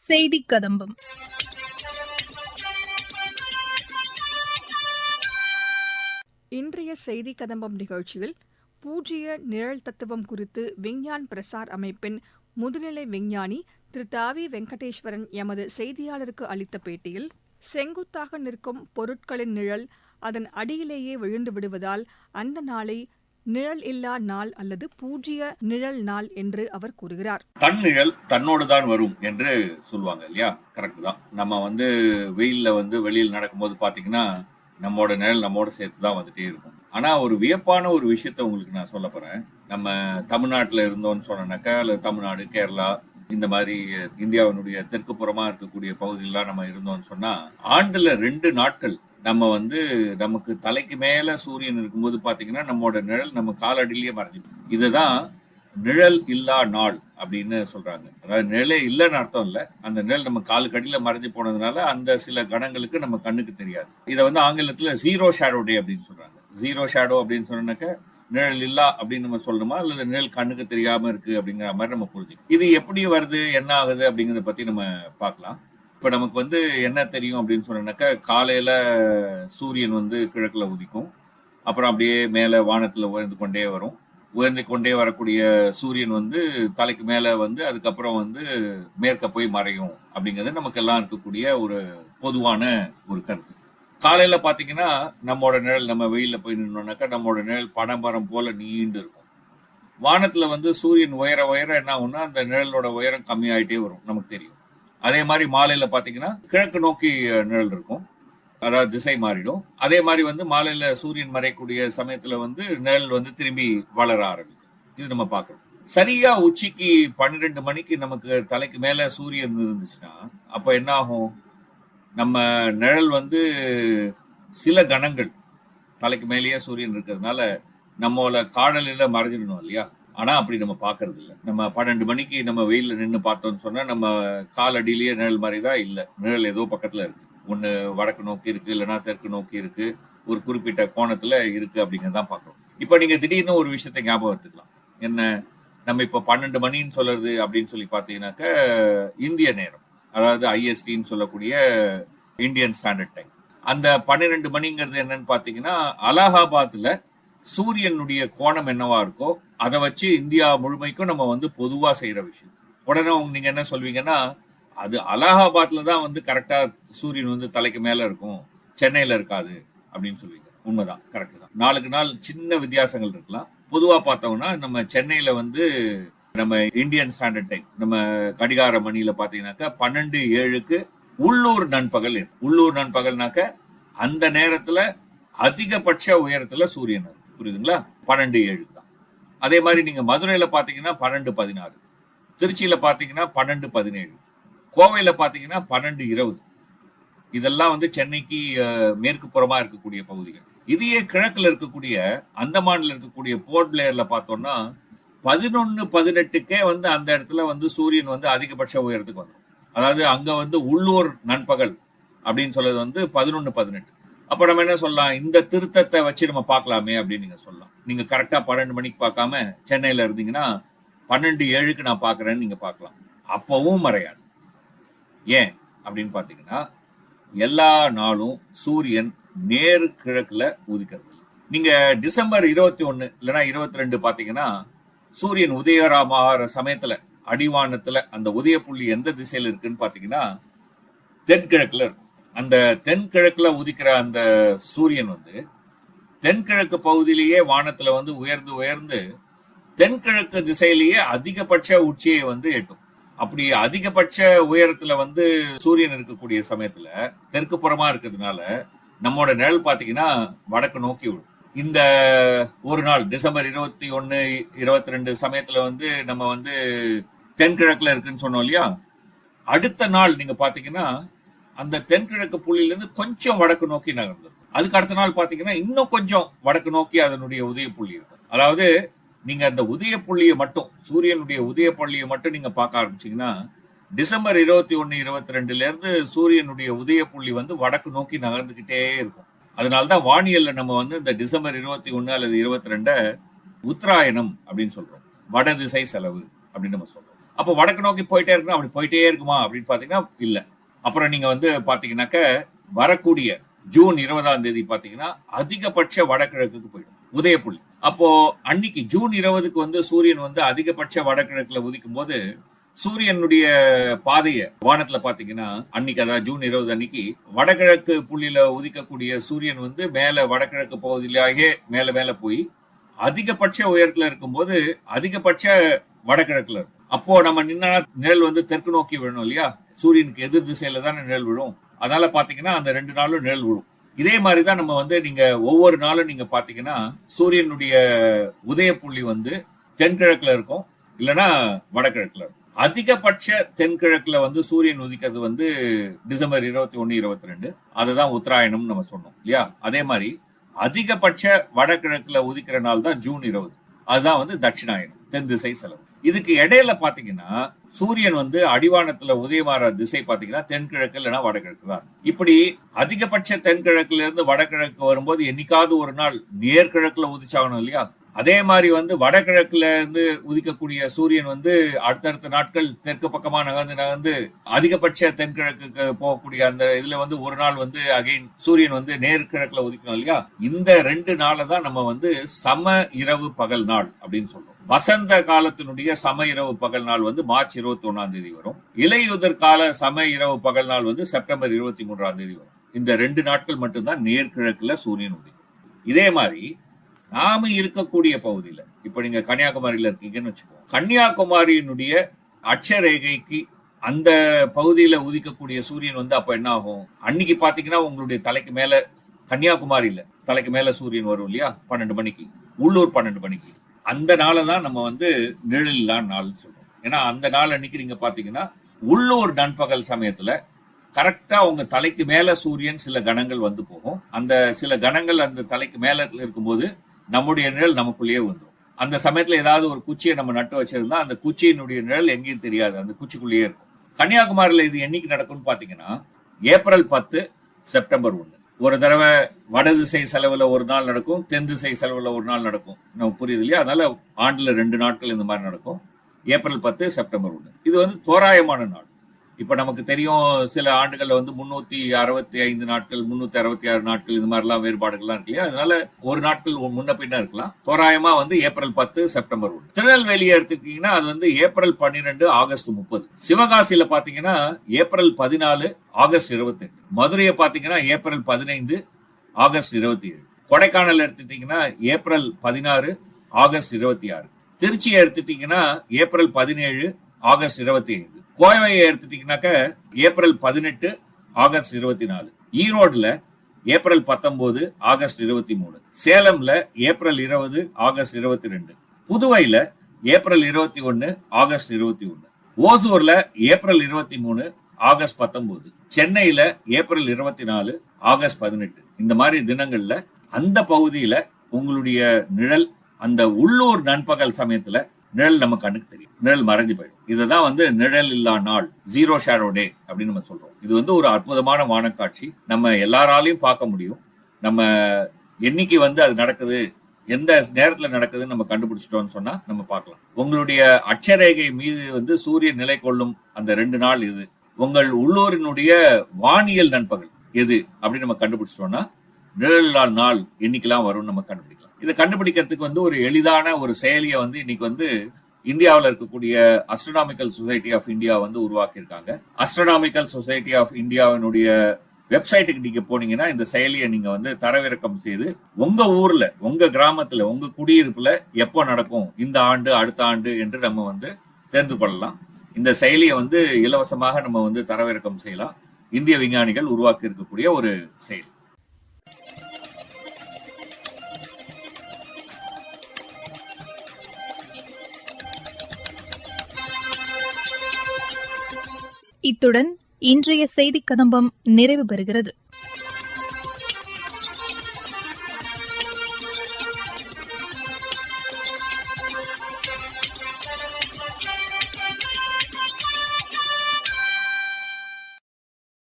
செய்திக் கதம்பம். இன்றைய செய்தி கதம்பம் நிகழ்ச்சியில் பூஜ்ய நிழல் தத்துவம் குறித்து விஞ்ஞான் பிரசார் அமைப்பின் முதுநிலை விஞ்ஞானி திரு தாவி வெங்கடேஸ்வரன் எமது செய்தியாளருக்கு அளித்த பேட்டியில், செங்குத்தாக நிற்கும் பொருட்களின் நிழல் அதன் அடியிலேயே விழுந்து விடுவதால் அந்த நாளை நிழல் இல்லா நாள் அல்லது பூஜ்ய நிழல் நாள் என்று அவர் கூறுகிறார். தன் நிழல் தன்னோடு தான் வரும் என்று சொல்லுவாங்க இல்லையா? கரெக்ட் தான். நம்ம வெயில்ல வெளியில் நடக்கும்போது பாத்தீங்கன்னா நம்மோட நிழல் நம்மோட சேர்த்து தான் வந்துட்டே இருக்கும். ஆனா ஒரு வியப்பான ஒரு விஷயத்த உங்களுக்கு நான் சொல்ல போறேன். நம்ம தமிழ்நாட்டுல இருந்தோம்னு சொன்னாக்கா, அல்லது தமிழ்நாடு, கேரளா, இந்த மாதிரி இந்தியாவினுடைய தெற்கு புறமா இருக்கக்கூடிய பகுதியெல்லாம் நம்ம இருந்தோம்னு சொன்னா, ஆண்டுல 2 நாட்கள் நம்ம நமக்கு தலைக்கு மேல சூரியன் இருக்கும்போது பாத்தீங்கன்னா நம்மோட நிழல் நம்ம காலடியிலேயே மறைஞ்சிடும். இதுதான் நிழல் இல்லா நாள் அப்படின்னு சொல்றாங்க. அதாவது நிழலே இல்லைன்னு அர்த்தம் இல்ல, அந்த நிழல் நம்ம காலுக்கு அடியில மறைஞ்சு போனதுனால அந்த சில கணங்களுக்கு நம்ம கண்ணுக்கு தெரியாது. இதை ஆங்கிலத்துல ஜீரோ ஷேடோ டே அப்படின்னு சொல்றாங்க. ஜீரோ ஷேடோ அப்படின்னு சொன்னாக்க நிழல் இல்லா அப்படின்னு நம்ம சொல்லணுமா, அல்லது நிழல் கண்ணுக்கு தெரியாம இருக்கு அப்படிங்கிற மாதிரி நம்ம புரிஞ்சுக்கணும். இது எப்படி வருது, என்ன ஆகுது அப்படிங்கிறத பத்தி நம்ம பார்க்கலாம். இப்ப நமக்கு என்ன தெரியும் அப்படின்னு சொன்னாக்கா, காலையில சூரியன் கிழக்குல உதிக்கும், அப்புறம் அப்படியே மேல வானத்துல உயர்ந்து கொண்டே வரும். உயர்ந்து கொண்டே வரக்கூடிய சூரியன் தலைக்கு மேல அதுக்கப்புறம் மேற்க போய் மறையும் அப்படிங்கிறது நமக்கு எல்லாம் இருக்கக்கூடிய ஒரு பொதுவான ஒரு கருத்து. காலையில பாத்தீங்கன்னா நம்மோட நிழல், நம்ம வெயில்ல போய் நின்னோம்னாக்கா நம்மோட நிழல் பனைமரம் போல நீண்டு இருக்கும். வானத்துல சூரியன் உயர உயர என்ன ஆகும்னா அந்த நிழலோட உயரம் கம்மியாயிட்டே வரும், நமக்கு தெரியும். அதே மாதிரி மாலையில பாத்தீங்கன்னா கிழக்கு நோக்கி நிழல் இருக்கும், அதாவது திசை மாறிடும். அதே மாதிரி மாலையில சூரியன் மறையக்கூடிய சமயத்துல நிழல் திரும்பி வளர ஆரம்பிக்கும். இது நம்ம பார்க்கணும். சரியா உச்சிக்கு 12 மணிக்கு நமக்கு தலைக்கு மேல சூரியன் இருந்துச்சுன்னா அப்ப என்ன ஆகும், நம்ம நிழல் சில கணங்கள் தலைக்கு மேலேயே சூரியன் இருக்கிறதுனால நம்மள காடலில மறைஞ்சிடணும் இல்லையா? ஆனா அப்படி நம்ம பாக்குறது இல்லை. நம்ம 12 மணிக்கு நம்ம வெயில்ல நின்று பார்த்தோம்னு சொன்னா நம்ம காலடியிலேயே நிழல் மாதிரிதான் இல்லை, நிழல் ஏதோ பக்கத்துல இருக்கு. ஒண்ணு வடக்கு நோக்கி இருக்கு, இல்லைன்னா தெற்கு நோக்கி இருக்கு, ஒரு குறிப்பிட்ட கோணத்துல இருக்கு அப்படிங்கறதான் பாக்குறோம். இப்ப நீங்க திடீர்னு ஒரு விஷயத்தை ஞாபகம் எடுத்துக்கலாம். என்ன, நம்ம இப்ப 12 மணின்னு சொல்றது அப்படின்னு சொல்லி பாத்தீங்கன்னாக்க இந்திய நேரம், அதாவது ஐஎஸ்டின்னு சொல்லக்கூடிய இந்தியன் ஸ்டாண்டர்ட் டைம். அந்த 12 மணிங்கிறது என்னன்னு பாத்தீங்கன்னா, அலகாபாத்ல சூரியனுடைய கோணம் என்னவா இருக்கோ அதை வச்சு இந்தியா முழுமைக்கும் நம்ம பொதுவா செய்யற விஷயம். உடனே நீங்க என்ன சொல்வீங்கன்னா, அது அலகாபாத்ல தான் கரெக்டா சூரியன் தலைக்கு மேல இருக்கும், சென்னையில இருக்காது அப்படின்னு சொல்லுவீங்க. உண்மைதான், கரெக்ட் தான். நாளுக்கு நாள் சின்ன வித்தியாசங்கள் இருக்கலாம். பொதுவா பார்த்தோம்னா நம்ம சென்னையில நம்ம இந்தியன் ஸ்டாண்டர்ட் டைம், நம்ம கடிகார மணியில பாத்தீங்கன்னாக்கா 12:07 உள்ளூர் நண்பகல். உள்ளூர் நண்பகல்னாக்க அந்த நேரத்துல அதிகபட்ச உயரத்துல சூரியன் இருக்கு, புரியுதுங்களா? 12:07 தான். அதே மாதிரி நீங்க மதுரையில பாத்தீங்கன்னா 12:16, திருச்சியில பாத்தீங்கன்னா 12:17, கோவையில பாத்தீங்கன்னா 12:20. இதெல்லாம் சென்னைக்கு மேற்கு புறமா இருக்கக்கூடிய பகுதிகள். இதையே கிழக்குல இருக்கக்கூடிய அந்தமான்ல இருக்கக்கூடிய போர்ட் பிளேயர்ல பார்த்தோம்னா 11:18க்கே அந்த இடத்துல சூரியன் அதிகபட்ச உயரத்துக்கு வந்துடும். அதாவது அங்க உள்ளூர் நண்பகல் அப்படின்னு சொல்றது 11:18. அப்ப நம்ம என்ன சொல்லலாம், இந்த திருத்தத்தை வச்சு நம்ம பார்க்கலாமே அப்படின்னு நீங்க சொல்லலாம். நீங்க கரெக்டா 12 மணிக்கு பார்க்காம சென்னையில இருந்தீங்கன்னா 12:07க்கு நான் பாக்குறேன்னு நீங்க பார்க்கலாம். அப்பவும் மறையாது. ஏன் அப்படின்னு பாத்தீங்கன்னா, எல்லா நாளும் சூரியன் நேரு கிழக்குல உதிக்கிறது. நீங்க டிசம்பர் 21 இல்லைன்னா 22 பாத்தீங்கன்னா சூரியன் உதயராமாற சமயத்துல அடிவானத்துல அந்த உதய புள்ளி எந்த திசையில இருக்குன்னு பாத்தீங்கன்னா தென்கிழக்குல இருக்கும். அந்த தென்கிழக்குல உதிக்கிற அந்த சூரியன் தென்கிழக்கு பகுதியிலேயே வானத்துல உயர்ந்து உயர்ந்து தென்கிழக்கு திசையிலேயே அதிகபட்ச உச்சியை எட்டும். அப்படி அதிகபட்ச உயரத்துல சூரியன் இருக்கக்கூடிய சமயத்துல தெற்கு புறமா இருக்கிறதுனால நம்மோட நிழல் பாத்தீங்கன்னா வடக்கு நோக்கி விடும். இந்த ஒரு நாள் டிசம்பர் 21, 22 சமயத்துல நம்ம தென்கிழக்குல இருக்குன்னு சொன்னோம் இல்லையா? அடுத்த நாள் நீங்க பாத்தீங்கன்னா அந்த தென்கிழக்கு புள்ளியில இருந்து கொஞ்சம் வடக்கு நோக்கி நகர்ந்துடும். அதுக்கு அடுத்த நாள் பாத்தீங்கன்னா இன்னும் கொஞ்சம் வடக்கு நோக்கி அதனுடைய உதய புள்ளி இருக்கும். அதாவது நீங்க அந்த உதய புள்ளியை மட்டும், சூரியனுடைய உதய புள்ளியை மட்டும் நீங்க பார்க்க ஆரம்பிச்சீங்கன்னா டிசம்பர் 21, 22ல இருந்து சூரியனுடைய உதய புள்ளி வடக்கு நோக்கி நகர்ந்துகிட்டே இருக்கும். அதனால்தான் வானியல்ல நம்ம இந்த டிசம்பர் 21 அல்லது 22 உத்தராயணம் அப்படின்னு சொல்றோம், வடதிசை செலவு அப்படின்னு நம்ம சொல்றோம். அப்போ வடக்கு நோக்கி போயிட்டே இருக்கணும், அப்படி போயிட்டே இருக்குமா அப்படின்னு பாத்தீங்கன்னா இல்ல. அப்புறம் நீங்க வந்து பாத்தீங்கன்னாக்க வரக்கூடிய ஜூன் 20ஆம் தேதி பாத்தீங்கன்னா அதிகபட்ச வடகிழக்குக்கு போயிடும் உதயப்புள்ளி. அப்போ அன்னைக்கு ஜூன் 20க்கு வந்து சூரியன் வந்து அதிகபட்ச வடகிழக்குல உதிக்கும் போது சூரியனுடைய பாதைய வானத்துல பாத்தீங்கன்னா அன்னைக்கு, அதாவது ஜூன் 20 அன்னைக்கு வடகிழக்கு புள்ளியில உதிக்கக்கூடிய சூரியன் வந்து மேல வடகிழக்கு பகுதியிலேயே மேல மேல போய் அதிகபட்ச உயரத்துல இருக்கும்போது அதிகபட்ச வடகிழக்குல இருக்கும். அப்போ நம்ம நின்னா நிழல் வந்து தெற்கு நோக்கி விழணும் இல்லையா, சூரியனுக்கு எதிர் திசையில தானே நிழல் விழும். அதனால பாத்தீங்கன்னா அந்த 2 நாளும் நிழல் விழும். இதே மாதிரிதான் நம்ம வந்து நீங்க ஒவ்வொரு நாளும் நீங்க பாத்தீங்கன்னா சூரியனுடைய உதய புள்ளி வந்து தென்கிழக்குல இருக்கும், இல்லைன்னா வடகிழக்குல இருக்கும். அதிகபட்ச தென்கிழக்குல வந்து சூரியன் உதிக்கிறது வந்து டிசம்பர் 21, 22, அதுதான் உத்தராயணம் நம்ம சொன்னோம் இல்லையா. அதே மாதிரி அதிகபட்ச வடகிழக்குல உதிக்கிற நாள் தான் ஜூன் 20, அதுதான் வந்து தட்சிணாயனம், தென் திசை செலவு. இதுக்கு இடையில பாத்தீங்கன்னா சூரியன் வந்து அடிவானத்துல உதயமாற திசை பாத்தீங்கன்னா தென்கிழக்கு இல்லைன்னா வடகிழக்கு தான். இப்படி அதிகபட்ச தென்கிழக்குல இருந்து வடகிழக்கு வரும்போது என்னைக்காவது ஒரு நாள் நேர்கிழக்குல உதிச்சாகணும் இல்லையா. அதே மாதிரி வந்து வடகிழக்குல இருந்து உதிக்கக்கூடிய சூரியன் வந்து அடுத்தடுத்த நாட்கள் தெற்கு பக்கமா நகர்ந்து அதிகபட்ச தென்கிழக்குக்கு போகக்கூடிய அந்த இதுல வந்து ஒரு நாள் வந்து அகைன் சூரியன் வந்து நேர்கிழக்குல உதிக்கணும் இல்லையா. இந்த 2 நாளை தான் நம்ம வந்து சம இரவு பகல் நாள் அப்படின்னு சொல்றோம். வசந்த காலத்தினுடைய சம இரவு பகல் நாள் வந்து மார்ச் 21ஆம் தேதி வரும். இலையுதிர் கால சம இரவு பகல் நாள் வந்து செப்டம்பர் 23ஆம் தேதி வரும். இந்த 2 நாட்கள் மட்டும்தான் நேர்கிழக்குல சூரியன் உதிக்கும். இதே மாதிரி நாம இருக்கக்கூடிய பகுதியில, இப்ப நீங்க கன்னியாகுமரியில இருக்கீங்கன்னு வச்சுக்கோங்க, கன்னியாகுமரியினுடைய அட்சரேகைக்கு அந்த பகுதியில உதிக்கக்கூடிய சூரியன் வந்து அப்ப என்ன ஆகும், அன்னைக்கு பாத்தீங்கன்னா உங்களுடைய தலைக்கு மேல, கன்னியாகுமரியில தலைக்கு மேல சூரியன் வரும் இல்லையா 12 மணிக்கு, உள்ளூர் 12 மணிக்கு. அந்த நாளை தான் நம்ம வந்து நிழலில்லா நாள் சொல்றோம். ஏன்னா அந்த நாள் அன்னைக்கு நீங்க பாத்தீங்கன்னா உள்ளூர் நண்பகல் சமயத்துல கரெக்டா உங்க தலைக்கு மேல சூரியன் சில கணங்கள் வந்து போகும். அந்த சில கணங்கள் அந்த தலைக்கு மேல இருக்கும்போது நம்முடைய நிழல் நமக்குள்ளேயே வந்துடும். அந்த சமயத்துல ஏதாவது ஒரு குச்சியை நம்ம நட்டு வச்சிருந்தா அந்த குச்சியினுடைய நிழல் எங்கேயும் தெரியாது, அந்த குச்சிக்குள்ளேயே இருக்கும். கன்னியாகுமரியில இது என்னைக்கு நடக்கும்னு பாத்தீங்கன்னா ஏப்ரல் 10, செப்டம்பர் 1. ஒரு தடவை வடதிசை செலவுல ஒரு நாள் நடக்கும், தென் திசை செலவுல ஒரு நாள் நடக்கும். நமக்கு புரியுது இல்லையா. அதனால ஆண்டுல 2 நாட்கள் இந்த மாதிரி நடக்கும், ஏப்ரல் 10, செப்டம்பர் 1. இது வந்து தோராயமான நாள். இப்ப நமக்கு தெரியும் சில ஆண்டுகள்ல வந்து 365 நாட்கள், 366 நாட்கள், இது மாதிரிலாம் வேறுபாடுகள்லாம் இருக்கு இல்லையா. அதனால ஒரு நாட்கள் முன்ன பின்ன இருக்கலாம். தோராயமா வந்து ஏப்ரல் 10, செப்டம்பர் 1. திருநெல்வேலியை எடுத்துக்கிட்டீங்கன்னா அது வந்து ஏப்ரல் 12, ஆகஸ்ட் 30. சிவகாசியில பாத்தீங்கன்னா ஏப்ரல் 14, ஆகஸ்ட் 28. மதுரையை பாத்தீங்கன்னா ஏப்ரல் 15, ஆகஸ்ட் 27. கொடைக்கானல் எடுத்துட்டீங்கன்னா ஏப்ரல் 16, ஆகஸ்ட் 26. திருச்சியை எடுத்துட்டீங்கன்னா ஏப்ரல் 17, ஆகஸ்ட் 25. கோவையை எடுத்துட்டீங்கன்னாக்க ஏப்ரல் 18, ஆகஸ்ட் 24. ஈரோடுல ஏப்ரல் 19, ஆகஸ்ட் 23. சேலம்ல ஏப்ரல் 20, ஆகஸ்ட் 22. புதுவையில ஏப்ரல் 21, ஆகஸ்ட் 21. ஓசூர்ல ஏப்ரல் 23, ஆகஸ்ட் 19. சென்னையில ஏப்ரல் 24, ஆகஸ்ட் 18. இந்த மாதிரி தினங்கள்ல அந்த பகுதியில உங்களுடைய நிழல் அந்த உள்ளூர் நண்பகல் சமயத்துல நிழல் நம்ம கண்ணுக்கு தெரியும், நிழல் மறைஞ்சு போயிடும். இதுதான் வந்து நிழல் இல்லா நாள், ஜீரோ ஷேடோ டே அப்படின்னு நம்ம சொல்றோம். இது வந்து ஒரு அற்புதமான வானக்காட்சி, நம்ம எல்லாராலையும் பார்க்க முடியும். நம்ம என்னைக்கு வந்து அது நடக்குது, எந்த நேரத்துல நடக்குதுன்னு நம்ம கண்டுபிடிச்சிட்டோம்னு சொன்னா நம்ம பார்க்கலாம். உங்களுடைய அட்சரேகை மீது வந்து சூரியன் நிலை கொள்ளும் அந்த 2 நாள் இது. உங்கள் உள்ளூரினுடைய வானியல் நண்பகல் எது அப்படின்னு நம்ம கண்டுபிடிச்சிட்டோம்னா நிழலில்லா நாள் என்னைக்கெல்லாம் வரும்னு நம்ம கண்டுபிடிக்கலாம். இதை கண்டுபிடிக்கிறதுக்கு வந்து ஒரு எளிதான ஒரு செயலியை வந்து இன்னைக்கு வந்து இந்தியாவில் இருக்கக்கூடிய அஸ்ட்ரோனாமிக்கல் சொசைட்டி ஆஃப் இந்தியா வந்து உருவாக்கியிருக்காங்க. அஸ்ட்ரோனாமிக்கல் சொசைட்டி ஆஃப் இந்தியாவினுடைய வெப்சைட்டுக்கு நீங்க போனீங்கன்னா இந்த செயலியை நீங்க வந்து தரவிறக்கம் செய்து உங்க ஊர்ல, உங்க கிராமத்துல, உங்க குடியிருப்புல எப்போ நடக்கும், இந்த ஆண்டு, அடுத்த ஆண்டு என்று நம்ம வந்து தெரிந்து கொள்ளலாம். இந்த செயலியை வந்து இலவசமாக நம்ம வந்து தரவிறக்கம் செய்யலாம். இந்திய விஞ்ஞானிகள் உருவாக்கி இருக்கக்கூடிய ஒரு செயலி. இத்துடன் இன்றைய செய்திக் கதம்பம் நிறைவு பெறுகிறது.